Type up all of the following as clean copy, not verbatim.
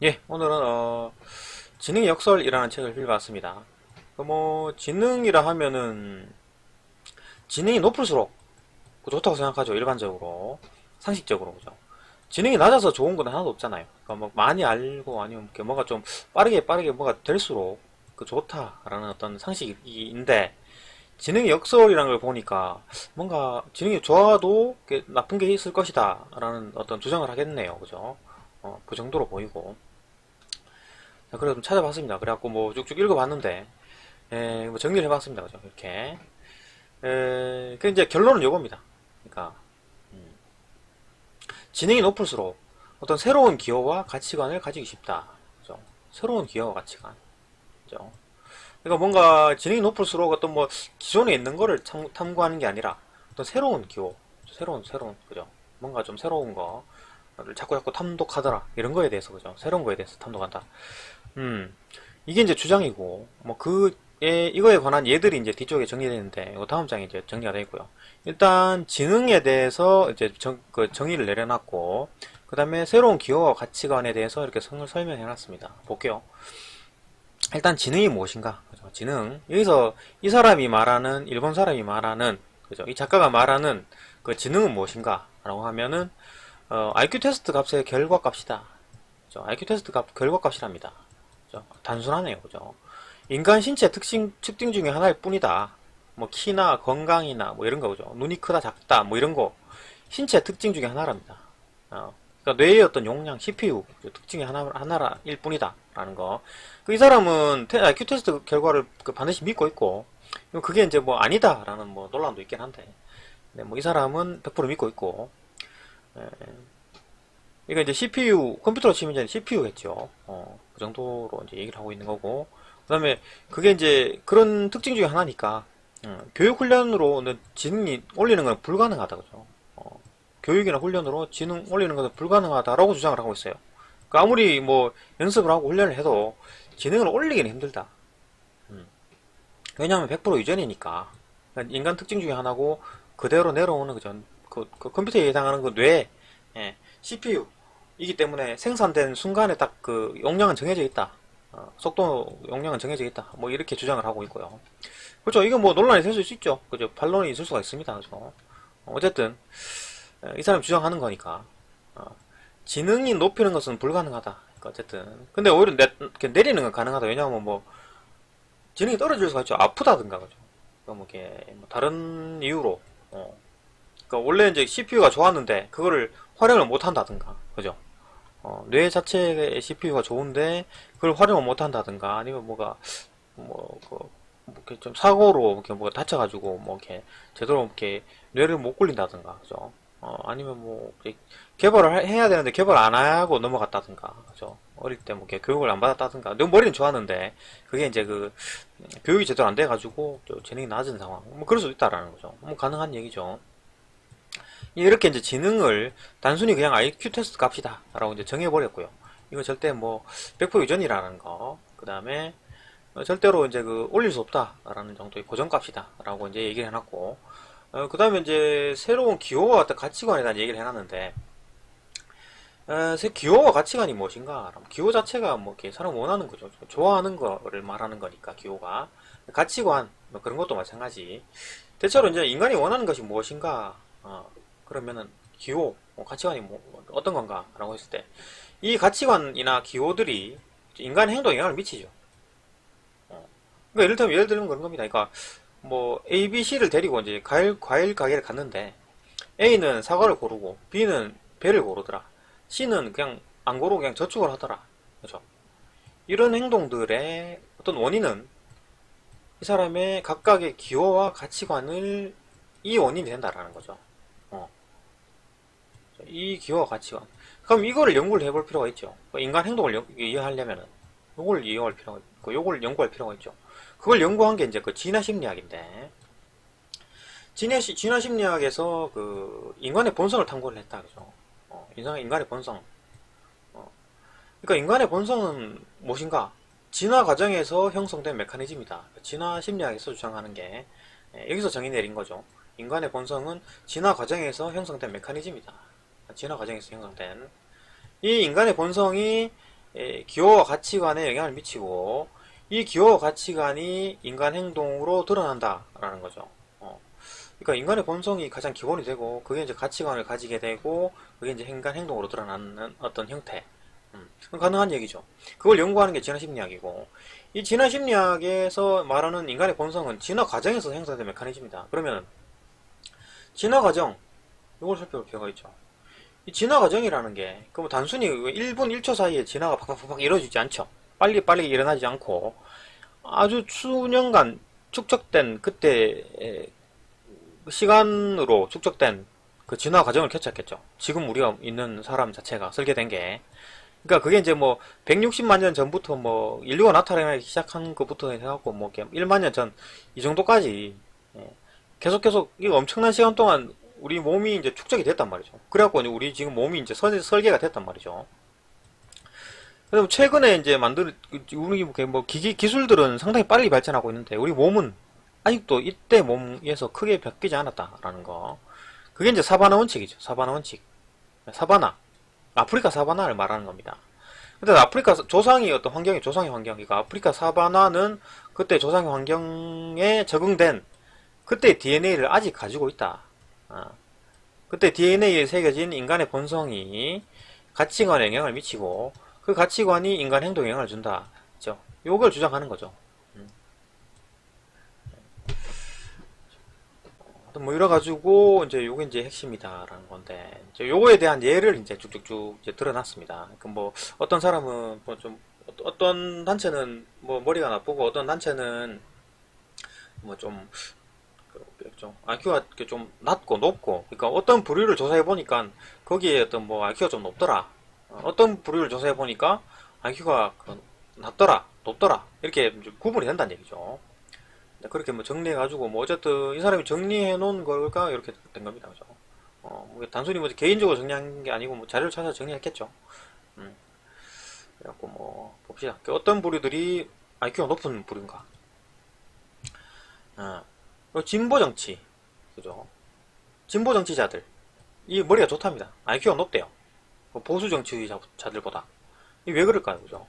예, 오늘은 지능의 역설이라는 책을 읽어봤습니다. 지능이라 하면은 지능이 높을수록 좋다고 생각하죠. 일반적으로 상식적으로 그죠. 지능이 낮아서 좋은 건 하나도 없잖아요. 그러니까 뭐 많이 알고 아니면 이렇게 뭔가 좀 빠르게 뭐가 될수록 좋다라는 어떤 상식인데, 지능의 역설이라는 걸 보니까 뭔가 지능이 좋아도 나쁜 게 있을 것이다라는 어떤 주장을 하겠네요. 그죠? 그 정도로 보이고. 자, 그래서 좀 찾아봤습니다. 그래갖고 뭐 쭉쭉 읽어봤는데, 뭐 정리를 해봤습니다. 그죠? 이렇게. 그 이제 결론은 요겁니다. 그러니까, 지능이 높을수록 어떤 새로운 기호와 가치관을 가지기 쉽다. 그죠? 새로운 기호와 가치관. 그죠? 그러니까 뭔가 지능이 높을수록 어떤 뭐 기존에 있는 거를 탐구하는 게 아니라 어떤 새로운 기호, 새로운, 그죠? 뭔가 좀 새로운 거를 자꾸 탐독하더라. 이런 거에 대해서, 그죠? 새로운 거에 대해서 탐독한다. 음, 이게 이제 주장이고, 이거에 관한 예들이 이제 뒤쪽에 정리되는데, 이거 다음 장에 이제 정리가 되어 있고요. 일단, 지능에 대해서 이제 정의를 내려놨고, 그 다음에 새로운 기호와 가치관에 대해서 이렇게 설명해 놨습니다. 볼게요. 일단, 지능이 무엇인가? 그죠? 지능. 여기서 이 사람이 말하는, 일본 사람이 말하는, 그죠? 이 작가가 말하는 그 지능은 무엇인가? 라고 하면은, IQ 테스트 값의 결과값이다. 그죠? IQ 테스트 값 결과값이랍니다. 그죠? 단순하네요. 그죠? 인간 신체 특징 중에 하나일 뿐이다. 뭐 키나 건강이나 뭐 이런 거 그죠? 눈이 크다 작다 뭐 이런 거 신체 특징 중에 하나랍니다. 그러니까 뇌의 어떤 용량, CPU 특징이 하나일 뿐이다 라는 거. 이 사람은 IQ 테스트 결과를 반드시 믿고 있고, 그게 이제 뭐 아니다라는 뭐 논란도 있긴 한데, 네, 뭐 이 사람은 100% 믿고 있고, 이거 이제 CPU, 컴퓨터로 치면 이제 CPU겠죠. 그 정도로 이제 얘기를 하고 있는 거고. 그 다음에 그게 이제 그런 특징 중에 하나니까, 교육훈련으로는 지능이 올리는 건 불가능하다, 그죠? 교육이나 훈련으로 지능 올리는 것은 불가능하다라고 주장을 하고 있어요. 그러니까 아무리 뭐 연습을 하고 훈련을 해도 지능을 올리기는 힘들다. 왜냐하면 100% 유전이니까. 그러니까 인간 특징 중에 하나고 그대로 내려오는 그죠? 그 컴퓨터에 해당하는 그 뇌, CPU 이기 때문에 생산된 순간에 딱 그 용량은 정해져 있다. 속도 용량은 정해져 있다. 뭐 이렇게 주장을 하고 있고요. 그렇죠. 이건 뭐 논란이 될 수 있죠. 그죠. 반론이 있을 수가 있습니다. 그죠. 어쨌든 이 사람이 주장하는 거니까 지능이 높이는 것은 불가능하다. 그러니까 어쨌든 근데 오히려 이렇게 내리는 건 가능하다. 왜냐하면 뭐 지능이 떨어질 수가 있죠. 아프다든가 그죠. 뭐 이렇게 뭐 다른 이유로 그러니까 원래 이제 CPU가 좋았는데 그거를 활용을 못 한다든가 그죠. 뇌 자체의 CPU가 좋은데 그걸 활용을 못 한다든가 아니면 뭐, 그, 뭐 이렇게 좀 사고로 이렇게 뭐 다쳐가지고 뭐 이렇게 제대로 이렇게 뇌를 못 굴린다든가 그죠. 아니면 뭐 개발을 해야 되는데 개발 안 하고 넘어갔다든가 그죠. 어릴 때 뭐 이렇게 교육을 안 받았다든가 내 머리는 좋았는데 그게 이제 교육이 제대로 안 돼가지고 재능이 낮은 상황 뭐 그럴 수도 있다라는 거죠. 뭐 가능한 얘기죠. 이렇게 이제 지능을 단순히 그냥 IQ 테스트 값이다 라고 이제 정해버렸고요. 이거 절대 뭐 100% 유전이라는 거, 그 다음에 절대로 이제 올릴 수 없다라는 정도의 고정값이다 라고 이제 얘기를 해놨고, 그 다음에 이제 새로운 기호와 어떤 가치관에 대한 얘기를 해놨는데, 새 기호와 가치관이 무엇인가? 기호 자체가 뭐 이렇게 사람 원하는 거죠. 좋아하는 거를 말하는 거니까 기호가. 가치관 뭐 그런 것도 마찬가지. 대체로 이제 인간이 원하는 것이 무엇인가? 그러면은 기호, 가치관이 뭐 어떤 건가라고 했을 때 이 가치관이나 기호들이 인간의 행동에 영향을 미치죠. 그러니까 예를 들면 그런 겁니다. 그러니까 뭐 A, B, C를 데리고 이제 과일 가게를 갔는데 A는 사과를 고르고 B는 배를 고르더라. C는 그냥 안 고르고 그냥 저축을 하더라. 그죠? 이런 행동들의 어떤 원인은 이 사람의 각각의 기호와 가치관을 이 원인이 된다라는 거죠. 어. 이 기호와 가치관. 그럼 이거를 연구를 해볼 필요가 있죠. 인간 행동을 이해하려면은 요걸 이해할 필요가 있고 요걸 연구할 필요가 있죠. 그걸 연구한 게 이제 진화 심리학인데 진화 심리학에서 인간의 본성을 탐구를 했다 그죠. 인간의 본성. 그러니까 인간의 본성은 무엇인가? 진화 과정에서 형성된 메커니즘이다. 진화 심리학에서 주장하는 게 여기서 정의 내린 거죠. 인간의 본성은 진화 과정에서 형성된 메커니즘이다. 진화 과정에서 형성된 이 인간의 본성이 기호와 가치관에 영향을 미치고 이 기호와 가치관이 인간 행동으로 드러난다라는 거죠. 그러니까 인간의 본성이 가장 기본이 되고 그게 이제 가치관을 가지게 되고 그게 이제 인간 행동으로 드러나는 어떤 형태. 가능한 얘기죠. 그걸 연구하는 게 진화심리학이고 이 진화심리학에서 말하는 인간의 본성은 진화 과정에서 형성된 메커니즘이다. 그러면 진화 과정 이걸 살펴볼 필요가 있죠. 이 진화 과정이라는 게, 그 뭐 단순히 1분 1초 사이에 진화가 팍팍팍 이루어지지 않죠. 빨리 일어나지 않고, 아주 수년간 축적된, 그때, 시간으로 축적된 그 진화 과정을 캐치했겠죠. 지금 우리가 있는 사람 자체가 설계된 게. 그러니까 그게 이제 뭐, 160만 년 전부터 뭐, 인류가 나타나기 시작한 것부터 해갖고, 뭐, 1만 년 전, 이 정도까지, 예, 계속, 이거 엄청난 시간 동안 우리 몸이 이제 축적이 됐단 말이죠. 그래갖고 우리 지금 몸이 이제 설계가 됐단 말이죠. 그래서 최근에 이제 우리 뭐 기술들은 상당히 빨리 발전하고 있는데, 우리 몸은 아직도 이때 몸에서 크게 바뀌지 않았다라는 거. 그게 이제 사바나 원칙이죠. 사바나 원칙. 사바나. 아프리카 사바나를 말하는 겁니다. 근데 아프리카 조상이 어떤 환경이 조상의 환경이니까 아프리카 사바나는 그때 조상의 환경에 적응된 그때 DNA를 아직 가지고 있다. 그때 DNA에 새겨진 인간의 본성이 가치관에 영향을 미치고 그 가치관이 인간 행동에 영향을 준다. 그죠? 요걸 주장하는 거죠. 뭐 이래가지고 이제 요게 이제 핵심이다라는 건데 이제 요거에 대한 예를 이제 쭉쭉쭉 이제 드러났습니다. 그러니까 뭐 어떤 사람은 뭐 좀 어떤 단체는 뭐 머리가 나쁘고 어떤 단체는 뭐좀 IQ가 좀 낮고 높고, 그러니까 어떤 부류를 조사해 보니까 거기에 어떤 뭐 IQ가 좀 높더라. 어떤 부류를 조사해 보니까 IQ가 낮더라, 높더라. 이렇게 구분이 된다는 얘기죠. 그렇게 뭐 정리해 가지고 뭐 어쨌든 이 사람이 정리해 놓은 걸까 이렇게 된 겁니다. 그죠? 뭐 단순히 뭐 개인적으로 정리한 게 아니고 뭐 자료를 찾아서 정리했겠죠. 음. 그래갖고 뭐 봅시다. 어떤 부류들이 IQ가 높은 부류인가? 진보 정치, 그죠? 진보 정치자들, 이 머리가 좋답니다. IQ가 높대요. 보수 정치자들보다. 이 왜 그럴까요, 그죠?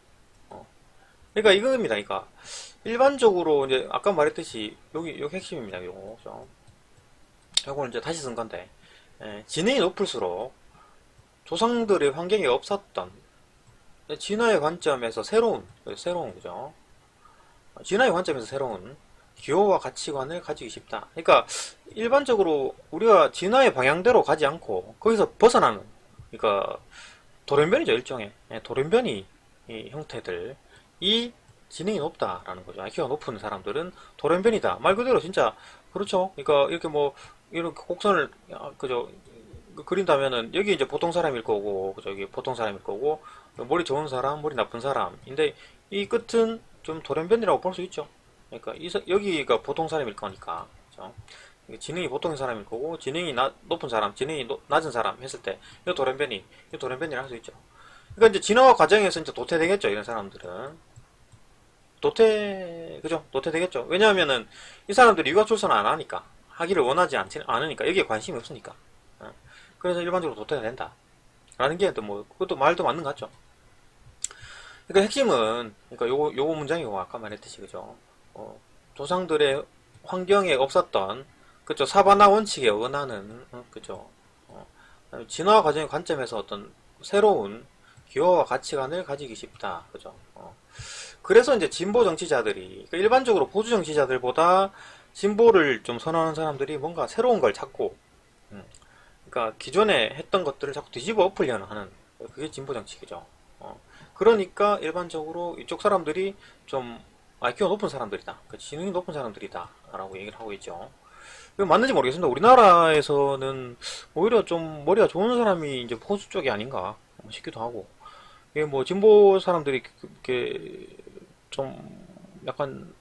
그러니까 이겁니다. 그러니까 일반적으로 이제 아까 말했듯이 여기 핵심입니다. 요거, 그죠? 요거는 이제 다시 쓴 건데, 지능이 높을수록 조상들의 환경에 없었던 진화의 관점에서 새로운 그죠? 진화의 관점에서 새로운 기호와 가치관을 가지기 쉽다. 그러니까 일반적으로 우리가 진화의 방향대로 가지 않고 거기서 벗어나는, 그러니까 돌연변이죠, 일종의. 돌연변이 형태들, 이 지능이 높다라는 거죠. IQ가 높은 사람들은 돌연변이다. 말 그대로 진짜 그렇죠. 그러니까 이렇게 뭐 이렇게 곡선을 그죠 그린다면은 여기 이제 보통 사람일 거고, 그죠, 여기 보통 사람일 거고, 머리 좋은 사람, 머리 나쁜 사람인데 이 끝은 좀 돌연변이라고 볼 수 있죠. 그러니까 여기가 보통 사람일 거니까, 그죠? 지능이 보통인 사람일 거고 지능이 높은 사람, 지능이 낮은 사람 했을 때 이거 돌연변이를 할 수 있죠. 그러니까 이제 진화 과정에서 이제 도태되겠죠, 이런 사람들은. 그죠? 도태되겠죠. 왜냐하면은 이 사람들이 육아 출산을 안 하니까, 하기를 원하지 않으니까, 여기에 관심이 없으니까. 그래서 일반적으로 도태가 된다. 라는 게 또 뭐 그것도 말도 맞는 것 같죠. 그러니까 핵심은, 그러니까 요거 문장이고 아까 말했듯이, 그죠? 조상들의 환경에 없었던, 그죠? 사바나 원칙에 어긋나는, 그죠? 진화 과정의 관점에서 어떤 새로운 기호와 가치관을 가지기 쉽다. 그죠? 그래서 이제 진보 정치자들이, 그러니까 일반적으로 보수 정치자들보다 진보를 좀 선호하는 사람들이 뭔가 새로운 걸 찾고, 그러니까 기존에 했던 것들을 자꾸 뒤집어 엎으려는 하는, 그게 진보 정치죠. 그러니까 일반적으로 이쪽 사람들이 좀 IQ가 높은 사람들이다, 지능이 높은 사람들이다 라고 얘기를 하고 있죠. 맞는지 모르겠습니다. 우리나라에서는 오히려 좀 머리가 좋은 사람이 이제 보수 쪽이 아닌가 싶기도 하고, 이게 뭐 진보 사람들이 이렇게 좀 약간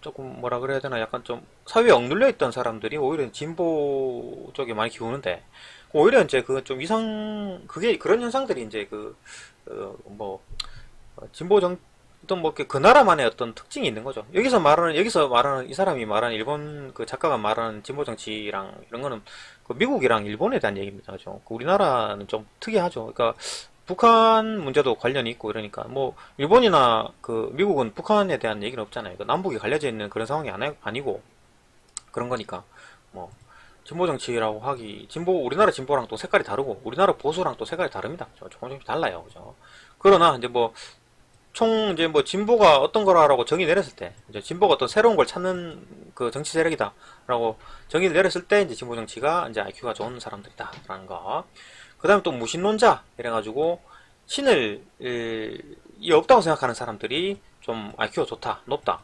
조금 뭐라 그래야 되나, 약간 좀 사회에 억눌려 있던 사람들이 오히려 진보 쪽에 많이 기우는데, 오히려 이제 그 좀 그게 그런 현상들이 이제 뭐 진보 정 어떤 뭐 그 나라만의 어떤 특징이 있는 거죠. 여기서 말하는 이 사람이 말하는, 일본 그 작가가 말하는 진보 정치랑 이런 거는 그 미국이랑 일본에 대한 얘기입니다. 그죠? 우리나라는 좀 특이하죠. 그러니까 북한 문제도 관련이 있고 이러니까 뭐 일본이나 그 미국은 북한에 대한 얘기는 없잖아요. 그 남북이 갈려져 있는 그런 상황이 아니고 그런 거니까 뭐 진보 정치라고 하기 진보 우리나라 진보랑 또 색깔이 다르고 우리나라 보수랑 또 색깔이 다릅니다. 조금씩 달라요, 그죠? 그러나 이제 뭐 총 이제 뭐 진보가 어떤 거라고 정의 내렸을 때 이제 진보가 어떤 새로운 걸 찾는 그 정치 세력이다라고 정의를 내렸을 때 이제 진보 정치가 이제 IQ가 좋은 사람들이다라는 거. 그다음에 또 무신론자 이래가지고 신을 이 없다고 생각하는 사람들이 좀 IQ가 좋다, 높다.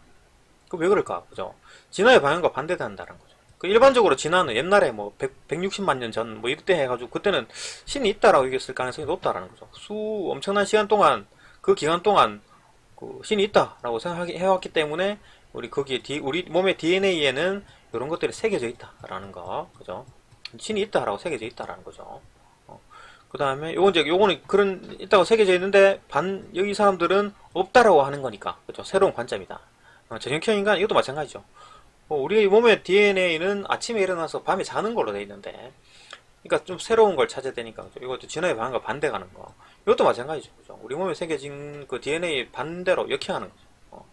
그 왜 그럴까, 그죠? 진화의 방향과 반대된다는 거죠. 그 일반적으로 진화는 옛날에 뭐 160만 년 전 뭐 이때 해가지고 그때는 신이 있다라고 얘기했을 가능성이 높다라는 거죠. 엄청난 시간 동안 그 기간 동안 그 신이 있다라고 생각해왔기 때문에 우리 거기에 우리 몸의 DNA에는 이런 것들이 새겨져 있다라는 거, 그죠? 신이 있다라고 새겨져 있다라는 거죠. 그 다음에 요거는 그런 있다고 새겨져 있는데 여기 사람들은 없다라고 하는 거니까, 그죠? 새로운 관점이다. 전형형 인간 이것도 마찬가지죠. 우리 몸의 DNA는 아침에 일어나서 밤에 자는 걸로 돼 있는데, 그러니까 좀 새로운 걸 찾아야 되니까, 그죠? 이것도 진화의 방향과 반대 가는 거. 이것도 마찬가지죠. 그죠? 우리 몸에 새겨진 그 DNA 반대로 역행하는 거죠.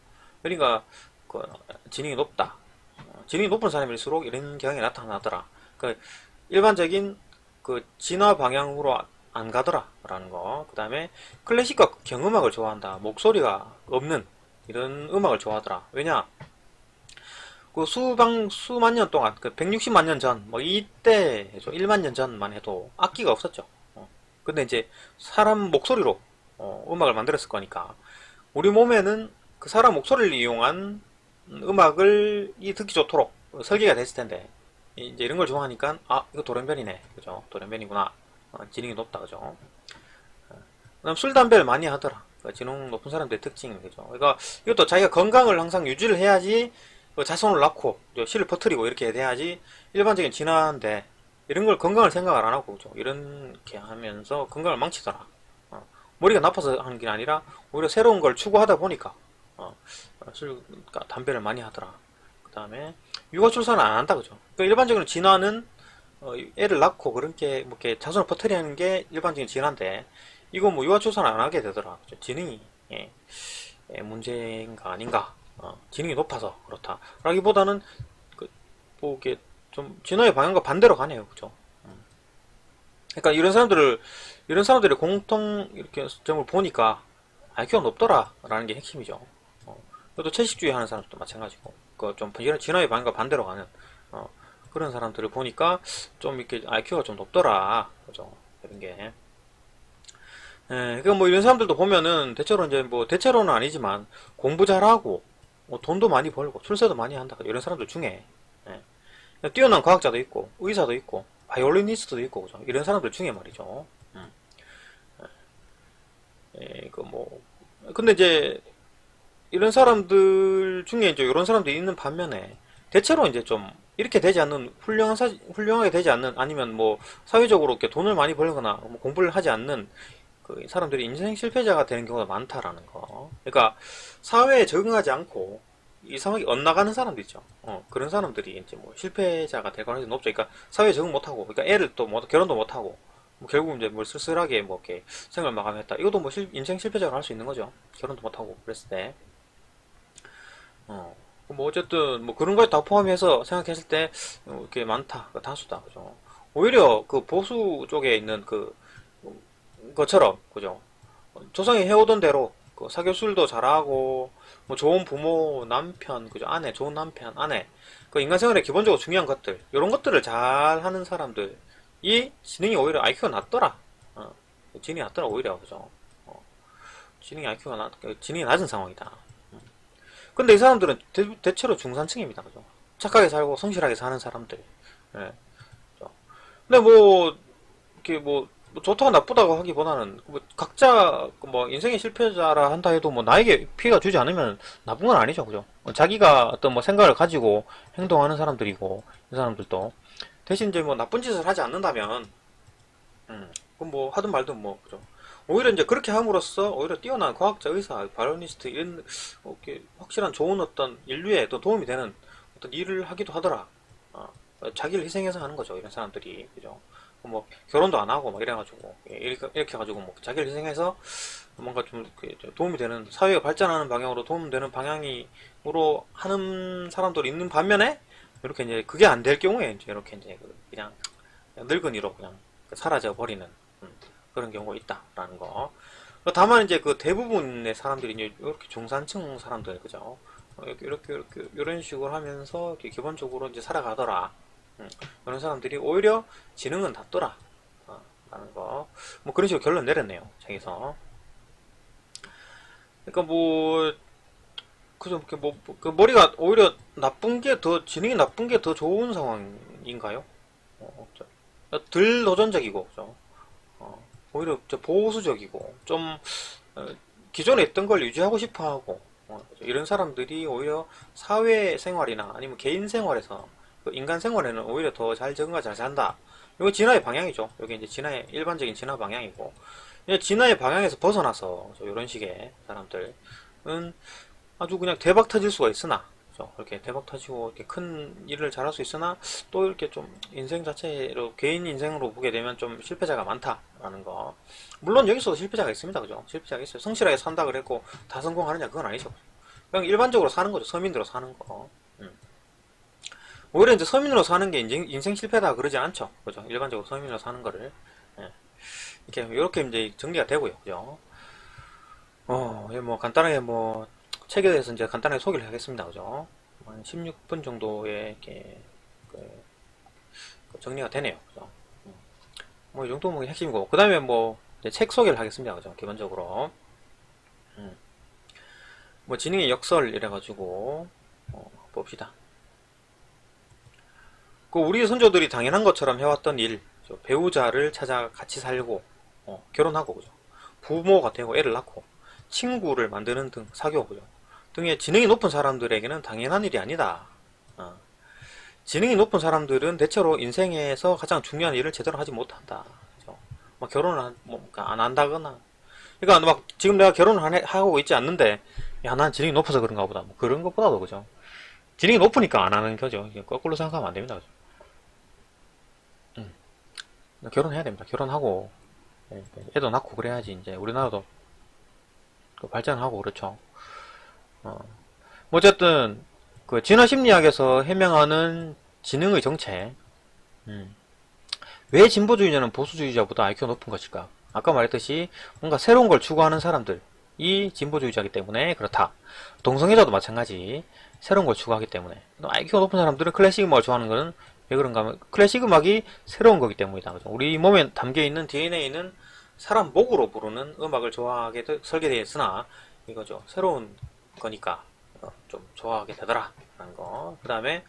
그러니까, 그, 지능이 높다. 지능이 높은 사람일수록 이런 경향이 나타나더라. 그, 일반적인 그 진화 방향으로 안 가더라라는 거. 그 다음에 클래식과 경음악을 좋아한다. 목소리가 없는 이런 음악을 좋아하더라. 왜냐? 그 수만 년 동안, 그 160만 년 전, 뭐 이때, 1만 년 전만 해도 악기가 없었죠. 근데 이제 사람 목소리로 음악을 만들었을 거니까 우리 몸에는 그 사람 목소리를 이용한 음악을 듣기 좋도록 설계가 됐을 텐데 이제 이런 걸 좋아하니까 이거 돌연변이네, 그죠? 돌연변이구나. 지능이 높다, 그죠? 그다음 술 담배를 많이 하더라. 지능 높은 사람들의 특징이, 그죠? 그러니까 이것도 자기가 건강을 항상 유지를 해야지 자손을 낳고 씨를 퍼뜨리고 이렇게 돼야지 일반적인 진화인데 이런 걸 건강을 생각을 안 하고, 그죠? 이렇게 하면서 건강을 망치더라. 머리가 나빠서 하는 게 아니라 오히려 새로운 걸 추구하다 보니까 술과 담배를 많이 하더라. 그 다음에 육아 출산을 안 한다, 그죠? 그러니까 일반적으로 진화는 애를 낳고 그렇게 뭐 이렇게 자손을 퍼뜨리는 게 일반적인 진화인데 이거 뭐 육아 출산을 안 하게 되더라. 그죠? 지능이 문제인가 아닌가? 지능이 높아서 그렇다. 라기보다는 뭐 이렇게 좀 진화의 방향과 반대로 가네요, 그죠? 그러니까 이런 사람들의 공통 이렇게 점을 보니까 IQ가 높더라라는 게 핵심이죠. 또 채식주의 하는 사람들도 마찬가지고, 좀 진화의 방향과 반대로 가는 그런 사람들을 보니까 좀 이렇게 IQ가 좀 높더라, 그죠? 이런 게. 그러니까 뭐 이런 사람들도 보면은 대체로는 아니지만 공부 잘하고 돈도 많이 벌고 출세도 많이 한다. 이런 사람들 중에 뛰어난 과학자도 있고 의사도 있고 바이올리니스트도 있고, 그죠? 이런 사람들 중에 말이죠. 근데 이제 이런 사람들 중에 이제 이런 사람들이 있는 반면에 대체로 이제 좀 이렇게 되지 않는 훌륭하게 되지 않는, 아니면 뭐 사회적으로 이렇게 돈을 많이 벌거나 뭐 공부를 하지 않는 그 사람들이 인생 실패자가 되는 경우가 많다라는 거. 그러니까 사회에 적응하지 않고 이상하게 엇나가는 사람들 있죠. 그런 사람들이 이제 뭐 실패자가 될 가능성이 높죠. 그러니까 사회에 적응 못하고, 그러니까 애를 또 결혼도 못하고, 뭐 결국 이제 뭘 쓸쓸하게 뭐 이렇게 생을 마감했다. 이것도 뭐 인생 실패자가 할 수 있는 거죠. 결혼도 못하고 그랬을 때. 뭐 어쨌든 뭐 그런 걸 다 포함해서 생각했을 때 이렇게 많다, 다수다, 그죠? 오히려 그 보수 쪽에 있는 것처럼, 그죠? 조상이 해오던 대로 사교술도 잘하고 뭐 좋은 부모, 남편, 그죠? 아내, 좋은 남편, 아내, 그 인간 생활에 기본적으로 중요한 것들, 이런 것들을 잘 하는 사람들이 지능이 오히려 IQ가 낮더라. 지능이 낮더라, 오히려, 그죠? 지능이 낮은 상황이다. 근데 이 사람들은 대체로 중산층입니다, 그죠? 착하게 살고 성실하게 사는 사람들. 예. 그죠? 근데 뭐 이렇게 뭐 좋다고 나쁘다고 하기보다는 뭐 각자 뭐 인생의 실패자라 한다 해도 뭐 나에게 피해가 주지 않으면 나쁜 건 아니죠, 그죠? 자기가 어떤 뭐 생각을 가지고 행동하는 사람들이고, 이 사람들도 대신 이제 뭐 나쁜 짓을 하지 않는다면 그럼 뭐 하든 말든 뭐, 그죠? 오히려 이제 그렇게 함으로써 오히려 뛰어난 과학자, 의사, 바이올리니스트 이런 이렇게 확실한 좋은 어떤 인류에 또 도움이 되는 어떤 일을 하기도 하더라. 자기를 희생해서 하는 거죠, 이런 사람들이, 그죠? 뭐 결혼도 안 하고 막 이래가지고 이렇게 해가지고 뭐 자기를 희생해서 뭔가 좀 도움이 되는, 사회가 발전하는 방향으로 도움되는 방향으로 하는 사람들이 있는 반면에, 이렇게 이제 그게 안 될 경우에 이제 이렇게 이제 그냥 늙은이로 그냥 사라져 버리는 그런 경우가 있다라는 거. 다만 이제 그 대부분의 사람들이 이제 이렇게 중산층 사람들, 그죠? 이렇게 이런 식으로 하면서 이렇게 기본적으로 이제 살아가더라. 그런 사람들이 오히려 지능은 낮더라. 라는 거. 뭐 그런 식으로 결론 내렸네요. 자기서. 그러니까 뭐 그죠? 그 머리가 오히려 나쁜 게 더, 지능이 나쁜 게 더 좋은 상황인가요? 덜 도전적이고, 그죠? 오히려 보수적이고, 좀 어, 기존에 있던 걸 유지하고 싶어 하고, 이런 사람들이 오히려 사회생활이나 아니면 개인 생활에서, 그 인간 생활에는 오히려 더 잘 적응과 잘 산다. 이거 진화의 방향이죠. 여기 이제 진화의 일반적인 진화 방향이고, 진화의 방향에서 벗어나서 이런 식의 사람들은 아주 그냥 대박 터질 수가 있으나, 그죠? 이렇게 대박 터지고 이렇게 큰 일을 잘할 수 있으나, 또 이렇게 좀 인생 자체로 개인 인생으로 보게 되면 좀 실패자가 많다라는 거. 물론 여기서도 실패자가 있습니다, 그죠? 실패자가 있어요. 성실하게 산다 그랬고 다 성공하느냐, 그건 아니죠. 그냥 일반적으로 사는 거죠. 서민으로 사는 거. 오히려 이제 서민으로 사는 게 인생 실패다 그러지 않죠, 그죠? 일반적으로 서민으로 사는 거를, 예. 이렇게 이제 정리가 되고요, 그죠? 뭐 간단하게 뭐 책에 대해서 이제 간단하게 소개를 하겠습니다. 그죠? 한 16분 정도의 이렇게 그 정리가 되네요. 그죠? 뭐 이 정도면 뭐 핵심이고, 그 다음에 뭐 책 소개를 하겠습니다. 그죠? 기본적으로 뭐 지능의 역설 이래가지고 봅시다. 그 우리 선조들이 당연한 것처럼 해왔던 일, 배우자를 찾아 같이 살고 결혼하고, 그죠? 부모가 되고 애를 낳고 친구를 만드는 등 사교, 그죠? 등의 지능이 높은 사람들에게는 당연한 일이 아니다. 지능이 높은 사람들은 대체로 인생에서 가장 중요한 일을 제대로 하지 못한다. 그죠? 막 결혼을 안 한다거나. 그러니까 막 지금 내가 결혼을 하고 있지 않는데, 야, 난 지능이 높아서 그런가 보다. 뭐 그런 것보다도, 그죠? 지능이 높으니까 안 하는 거죠. 거꾸로 생각하면 안 됩니다. 그죠? 결혼해야 됩니다. 결혼하고, 애도 낳고 그래야지 이제 우리나라도 발전하고 그렇죠. 뭐 어쨌든 그 진화 심리학에서 해명하는 지능의 정체, 왜 진보주의자는 보수주의자보다 IQ가 높은 것일까? 아까 말했듯이 뭔가 새로운 걸 추구하는 사람들이 진보주의자이기 때문에 그렇다. 동성애자도 마찬가지. 새로운 걸 추구하기 때문에. IQ가 높은 사람들은 클래식 음악을 좋아하는 것은 왜 그런가 하면 클래식 음악이 새로운 거기 때문이다. 그죠? 우리 몸에 담겨있는 DNA는 사람 목으로 부르는 음악을 좋아하게 설계되어 있으나 이거죠. 새로운 거니까 좀 좋아하게 되더라 라는 거. 그 다음에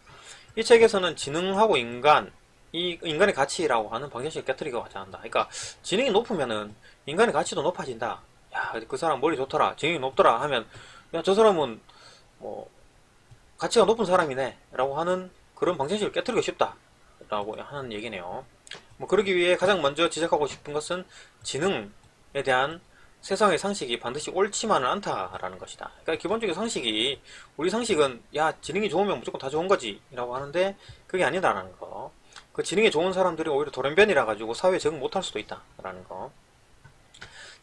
이 책에서는 지능하고 이 인간의 가치라고 하는 방정식을 깨뜨리고 하지 않는다. 그러니까 지능이 높으면은 인간의 가치도 높아진다. 야, 그 사람 머리 좋더라, 지능이 높더라 하면, 야, 저 사람은 뭐 가치가 높은 사람이네 라고 하는 그런 방정식을 깨뜨리고 싶다 라고 하는 얘기네요. 뭐 그러기 위해 가장 먼저 지적하고 싶은 것은 지능에 대한 세상의 상식이 반드시 옳지만은 않다라는 것이다. 그러니까 기본적인 상식이, 우리 상식은 야, 지능이 좋으면 무조건 다 좋은 거지 라고 하는데 그게 아니다라는 거. 그 지능이 좋은 사람들이 오히려 돌연변이라 가지고 사회에 적응 못할 수도 있다라는 거.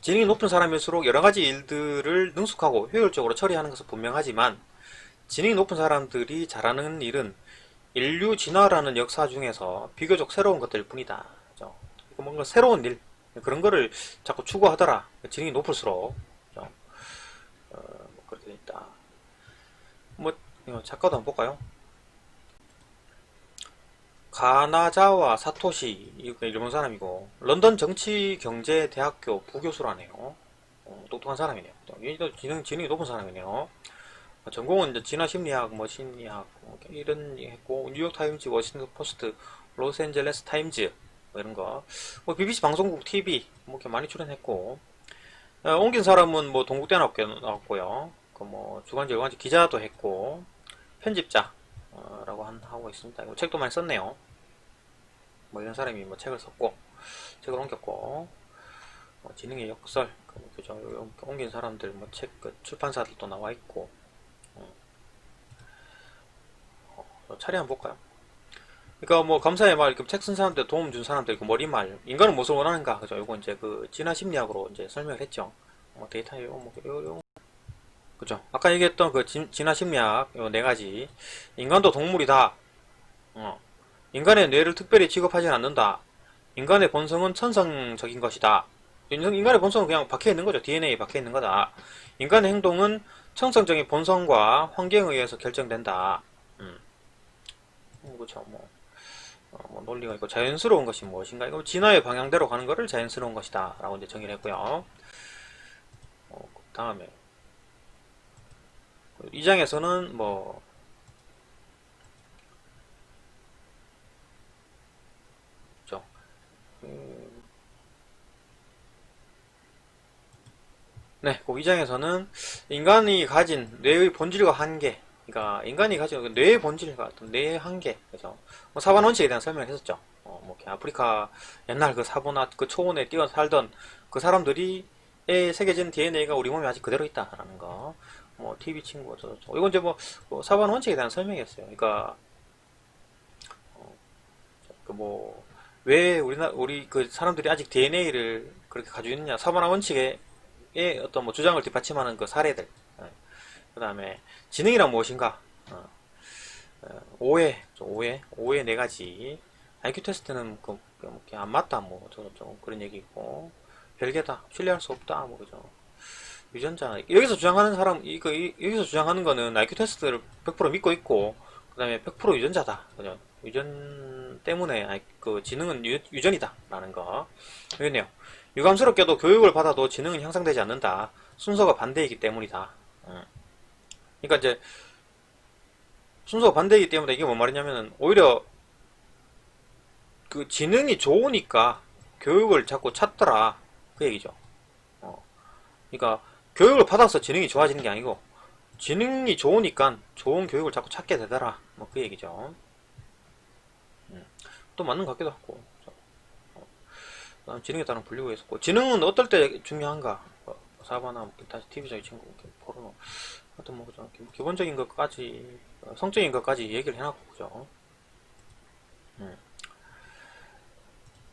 지능이 높은 사람일수록 여러 가지 일들을 능숙하고 효율적으로 처리하는 것은 분명하지만, 지능이 높은 사람들이 잘하는 일은 인류 진화라는 역사 중에서 비교적 새로운 것들일 뿐이다. 그죠? 뭔가 새로운 일, 그런 거를 자꾸 추구하더라. 지능이 높을수록. 그죠? 뭐 그렇게 돼 있다. 뭐 작가도 한번 볼까요? 가나자와 사토시, 일본 사람이고 런던 정치경제대학교 부교수라네요. 똑똑한 사람이네요. 지능이 높은 사람이네요. 전공은 이제 진화심리학, 뭐 심리학, 뭐 이런 했고, 뉴욕타임즈, 워싱턴 포스트, 로스앤젤레스 타임즈, 뭐 이런 거, 뭐 BBC 방송국 TV 뭐 이렇게 많이 출연했고, 옮긴 사람은 뭐 동국대 나왔고요. 그 뭐 주간지 일간지 기자도 했고, 편집자라고 하고 있습니다. 뭐 책도 많이 썼네요. 뭐 이런 사람이 뭐 책을 썼고, 책을 옮겼고, 뭐 지능의 역설, 그죠? 옮긴 사람들 뭐 책, 출판사들도 나와 있고. 차례 한번 볼까요? 그러니까 뭐 감사의 말, 이렇게 책 쓴 사람들, 도움 준 사람들, 그 머리말, 인간은 무엇을 원하는가, 그죠? 이거 이제 그 진화 심리학으로 이제 설명을 했죠. 뭐 데이터 요, 그죠? 아까 얘기했던 그 진화 심리학 요 네 가지. 인간도 동물이다. 어. 인간의 뇌를 특별히 취급하지 않는다. 인간의 본성은 천성적인 것이다. 인간의 본성은 그냥 박혀 있는 거죠. DNA에 박혀 있는 거다. 인간의 행동은 천성적인 본성과 환경에 의해서 결정된다. 음, 그렇죠. 뭐 논리가 있고 자연스러운 것이 무엇인가? 이거 진화의 방향대로 가는 것을 자연스러운 것이다라고 이제 정의를 했고요. 다음에 이 장에서는 뭐 그죠? 네, 그 2장에서는 인간이 가진 뇌의 본질과 한계, 그러니까 인간이 가진 그 뇌의 본질과 어떤 뇌의 한계, 그죠? 뭐 사반 원칙에 대한 설명을 했었죠. 뭐 이렇게 아프리카 옛날 그 사보나 그 초원에 뛰어 살던 그 사람들이 에 새겨진 DNA가 우리 몸에 아직 그대로 있다라는 거. 뭐 TV 친구 어쩌고 이건 이제 뭐 사반 원칙에 대한 설명이었어요. 그러니까 그 뭐 왜 우리 그 사람들이 아직 DNA를 그렇게 가지고 있느냐? 사반화 원칙에 어떤 뭐 주장을 뒷받침하는 그 사례들. 그 다음에 지능이란 무엇인가? 오해 네 가지. IQ 테스트는 안 맞다, 뭐, 좀 그런 얘기 있고, 별개다, 신뢰할 수 없다, 뭐, 그죠. 유전자, 여기서 주장하는 사람, 여기서 주장하는 거는 IQ 테스트를 100% 믿고 있고, 그 다음에 100% 유전자다, 그죠. 유전 때문에, 그 지능은 유전이다, 라는 거. 여기네요. 유감스럽게도 교육을 받아도 지능은 향상되지 않는다. 순서가 반대이기 때문이다. 그러니까 이제 순서가 반대이기 때문에 이게 뭔 말이냐면은 오히려 그 지능이 좋으니까 교육을 자꾸 찾더라 그 얘기죠. 그러니까 교육을 받아서 지능이 좋아지는 게 아니고 지능이 좋으니까 좋은 교육을 자꾸 찾게 되더라 뭐 그 얘기죠. 또 맞는 것 같기도 하고. 지능에 따른 분류가 있었고 지능은 어떨 때 중요한가? 사바나 다시 TV자의 친구 포르노 하여튼 뭐 그죠. 기본적인 것까지 성적인 것까지 얘기를 해놨고 그죠.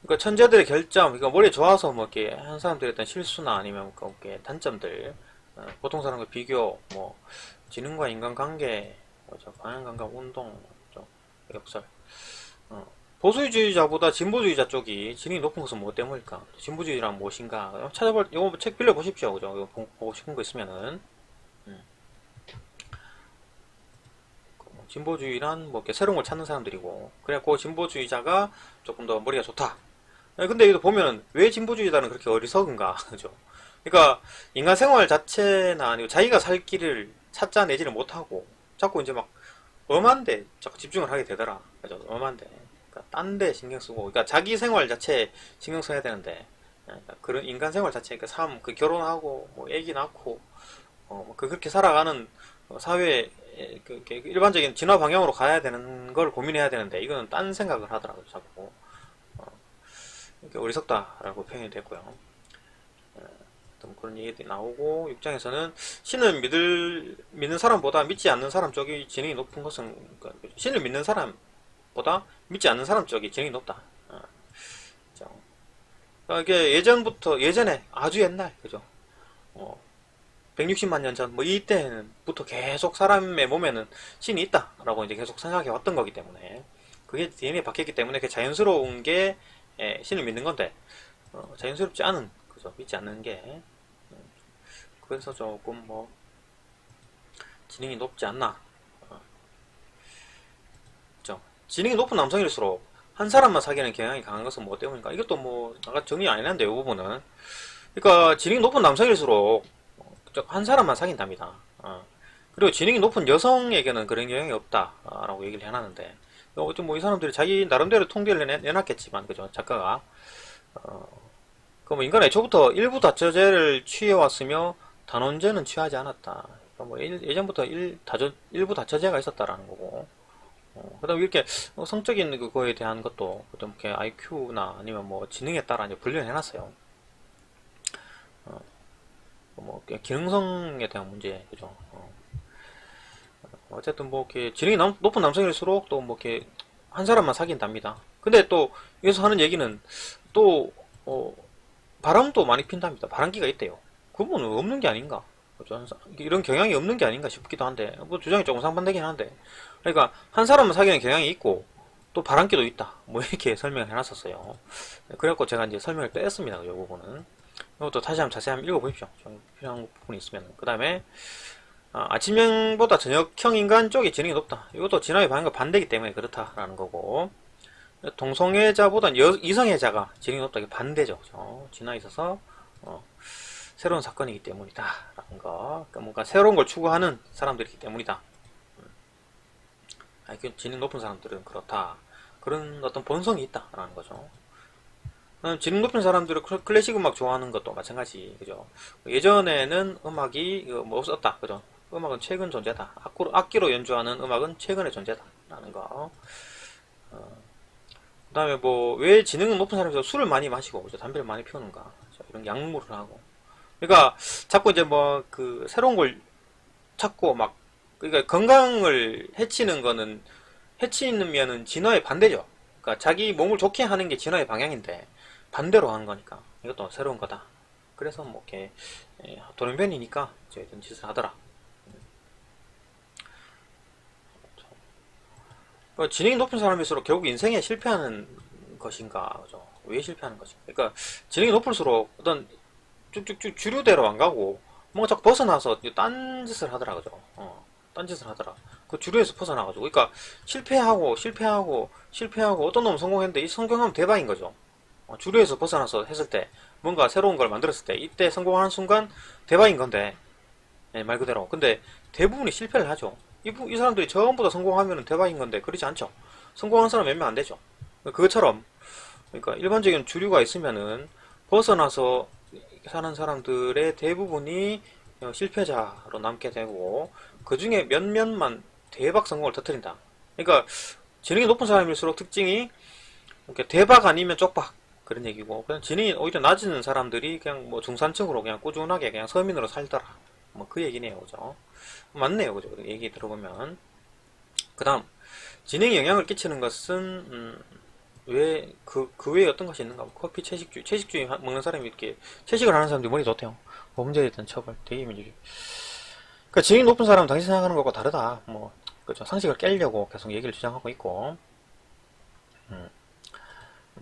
그러니까 천재들의 결점, 그러니까 머리에 좋아서 뭐 이렇게 한 사람들의 어떤 실수나 아니면 뭐 이렇게 단점들, 보통 사람과 비교, 뭐 지능과 인간관계, 뭐죠, 방향감각, 운동, 좀 역설. 보수주의자보다 진보주의자 쪽이 지능이 높은 것은 무엇 때문일까? 진보주의란 무엇인가? 찾아볼, 이거 책 빌려 보십시오, 그죠? 이거 보고 싶은 거 있으면은. 진보주의란 뭐 이렇게 새로운 걸 찾는 사람들이고, 그래갖고 진보주의자가 조금 더 머리가 좋다. 근데 여기도 보면 왜 진보주의자는 그렇게 어리석은가, 그죠? 그러니까 인간 생활 자체나 아니고 자기가 살 길을 찾아내지를 못하고 자꾸 이제 막 엄한데 자꾸 집중을 하게 되더라, 그죠? 엄한데, 그러니까 딴 데 신경 쓰고, 그러니까 자기 생활 자체에 신경 써야 되는데, 그러니까 그런 인간 생활 자체, 그 삶, 그 결혼하고 뭐 애기 낳고, 그렇게 살아가는 사회 일반적인 진화 방향으로 가야 되는 걸 고민해야 되는데 이거는 딴 생각을 하더라고요 자꾸. 이렇게 어리석다라고 표현이 됐고요. 그런 얘기들이 나오고 6장에서는 신을 믿는 사람보다 믿지 않는 사람 쪽이 지능이 높은 것은 그러니까 신을 믿는 사람보다 믿지 않는 사람 쪽이 지능이 높다. 그러니까 이게 예전에 아주 옛날 그죠. 160만 년 전, 뭐, 이때부터 계속 사람의 몸에는 신이 있다라고 이제 계속 생각해 왔던 거기 때문에, 그게 DNA에 박혔기 때문에 그게 자연스러운 게, 신을 믿는 건데, 자연스럽지 않은, 그죠. 믿지 않는 게, 그래서 조금 뭐, 지능이 높지 않나. 그죠. 지능이 높은 남성일수록, 한 사람만 사귀는 경향이 강한 것은 뭐 때문인가? 이것도 뭐, 아까 정리 안 했는데, 이 부분은. 그러니까, 지능이 높은 남성일수록, 한 사람만 사귄답니다. 그리고 지능이 높은 여성에게는 그런 영향이 없다라고 얘기를 해놨는데 어쨌든 뭐 이 사람들이 자기 나름대로 통계를 내놨겠지만 그죠 작가가 그뭐 인간은 애초부터 일부 다처제를 취해왔으며 단원제는 취하지 않았다. 그러니까 뭐 예전부터 일부 다처제가 있었다라는 거고 그다음 이렇게 성적인 그거에 대한 것도 좀 이렇게 IQ나 아니면 뭐 지능에 따라 이제 분류를 해놨어요. 뭐 기능성에 대한 문제 그죠. 어쨌든 뭐 이렇게 지능이 높은 남성일수록 또 뭐 이렇게 한 사람만 사귄답니다. 근데 또 여기서 하는 얘기는 또 바람도 많이 핀답니다. 바람기가 있대요. 그분은 없는 게 아닌가? 그죠? 이런 경향이 없는 게 아닌가 싶기도 한데 뭐 주장이 조금 상반되긴 한데 그러니까 한 사람만 사귀는 경향이 있고 또 바람기도 있다. 뭐 이렇게 설명을 해놨었어요. 그래갖고 제가 이제 설명을 뺐습니다. 이 부분은. 이것도 다시 한번 자세히 한번 읽어보십시오. 좀 필요한 부분이 있으면. 그 다음에 아침형보다 저녁형 인간 쪽이 지능이 높다. 이것도 진화의 방향과 반대이기 때문에 그렇다라는 거고 동성애자보다 이성애자가 지능이 높다. 이게 반대죠. 그죠? 진화에 있어서 새로운 사건이기 때문이다. 라는 거. 그러니까 뭔가 새로운 걸 추구하는 사람들이기 때문이다. 지능 높은 사람들은 그렇다. 그런 어떤 본성이 있다라는 거죠. 지능 높은 사람들은 클래식 음악 좋아하는 것도 마찬가지, 그죠? 예전에는 음악이 뭐 없었다, 그죠? 음악은 최근 존재다. 악기로 연주하는 음악은 최근의 존재다라는 거. 그 다음에 뭐 왜 지능 높은 사람이 술을 많이 마시고, 그죠? 담배를 많이 피우는가? 그죠? 이런 약물을 하고. 그러니까 자꾸 이제 뭐 그 새로운 걸 찾고 막 그러니까 건강을 해치는 진화의 반대죠. 그러니까 자기 몸을 좋게 하는 게 진화의 방향인데 반대로 하는 거니까 이것도 새로운 거다. 그래서 뭐 이렇게 돌연변이니까 이런 짓을 하더라. 지능이 높은 사람일수록 결국 인생에 실패하는 것인가, 그죠? 왜 실패하는 것인가? 그러니까 지능이 높을수록 어떤 쭉쭉쭉 주류대로 안 가고 뭔가 자꾸 벗어나서 딴 짓을 하더라, 그죠? 딴 짓을 하더라. 그 주류에서 벗어나가지고. 그러니까 실패하고 어떤 놈은 성공했는데 이 성공하면 대박인 거죠. 주류에서 벗어나서 했을 때 뭔가 새로운 걸 만들었을 때 이때 성공하는 순간 대박인 건데 말 그대로. 근데 대부분이 실패를 하죠. 이 사람들이 전부 다 성공하면 대박인 건데 그렇지 않죠. 성공하는 사람 몇 명 안 되죠. 그것처럼 그러니까 일반적인 주류가 있으면은 벗어나서 사는 사람들의 대부분이 실패자로 남게 되고 그 중에 몇몇만 대박 성공을 터뜨린다. 그러니까 지능이 높은 사람일수록 특징이 이렇게 대박 아니면 쪽박 그런 얘기고 그냥 지능이 오히려 낮은 사람들이 그냥 뭐 중산층으로 그냥 꾸준하게 그냥 서민으로 살더라. 뭐 그 얘기네요, 그죠? 맞네요, 그죠? 얘기 들어보면. 그 다음 지능에 영향을 끼치는 것은 그 외에 어떤 것이 있는가? 커피, 채식주의 먹는 사람이 이렇게, 채식을 하는 사람들이 머리 좋대요. 범죄에 대한 처벌, 되게 민주주의. 그러니까 지능이 높은 사람은 당신 생각하는 것과 다르다. 뭐, 그죠. 상식을 깨려고 계속 얘기를 주장하고 있고,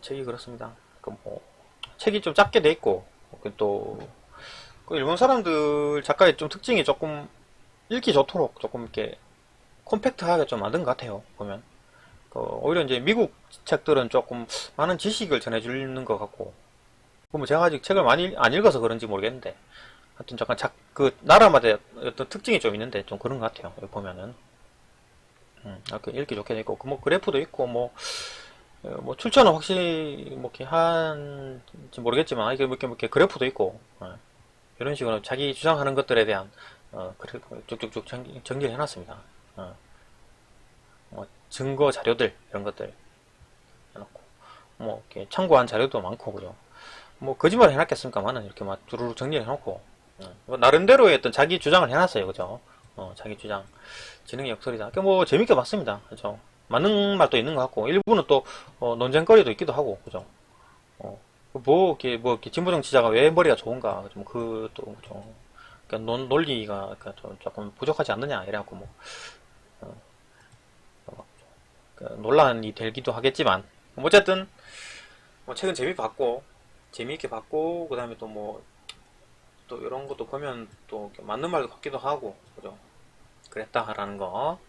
책이 그렇습니다. 그 뭐, 책이 좀 작게 돼 있고, 또, 그 일본 사람들 작가의 좀 특징이 조금 읽기 좋도록 조금 이렇게 콤팩트하게 좀 만든 것 같아요, 보면. 오히려 이제 미국 책들은 조금 많은 지식을 전해주는 것 같고, 뭐 제가 아직 책을 많이 안 읽어서 그런지 모르겠는데, 하여튼 잠깐 그 나라마다 어떤 특징이 좀 있는데 좀 그런 것 같아요. 여기 보면은 이렇게 읽기 좋게 돼 있고, 뭐 그래프도 있고, 뭐 출처는 확실히 뭐 이렇게 한지 모르겠지만 이게 뭐 이렇게 그래프도 있고, 이런 식으로 자기 주장하는 것들에 대한 쭉쭉쭉 정리를 해놨습니다. 뭐 증거 자료들 이런 것들 해놓고 뭐 이렇게 참고한 자료도 많고 그죠. 뭐 거짓말 해놨겠습니까만은 이렇게 막 두루루 정리를 해놓고 뭐 나름대로의 어떤 자기 주장을 해놨어요, 그죠. 자기 주장 지능의 역설이다. 뭐 재밌게 봤습니다, 그죠. 맞는 말도 있는 것 같고 일부는 또 논쟁거리도 있기도 하고 그죠. 이렇게 진보 정치자가 왜 머리가 좋은가 좀 그또 좀 그러니까 논리가 그러니까 좀 조금 부족하지 않느냐 이래갖고 뭐 논란이 되기도 하겠지만 어쨌든 뭐 책은 재미있게 봤고 그 다음에 또 뭐 또 이런 것도 보면 또 맞는 말도 같기도 하고 그죠. 그랬다라는 거.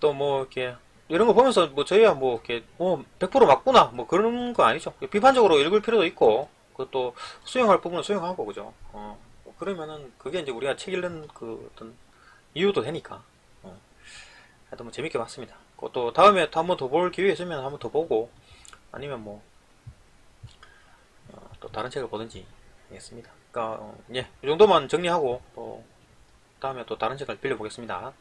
또 뭐 이렇게 이런 거 보면서 뭐 저희야 뭐 이렇게 뭐 100% 맞구나 뭐 그런 거 아니죠. 비판적으로 읽을 필요도 있고 그것도 수용할 부분은 수용하고 그죠. 그러면은 그게 이제 우리가 책 읽는 그 어떤 이유도 되니까. 하여튼 뭐 재밌게 봤습니다. 또 다음에 또 한 번 더 볼 기회 있으면 한 번 더 보고 아니면 뭐 또 다른 책을 보든지 하겠습니다. 그러니까 예, 이 정도만 정리하고 또 다음에 또 다른 책을 빌려보겠습니다.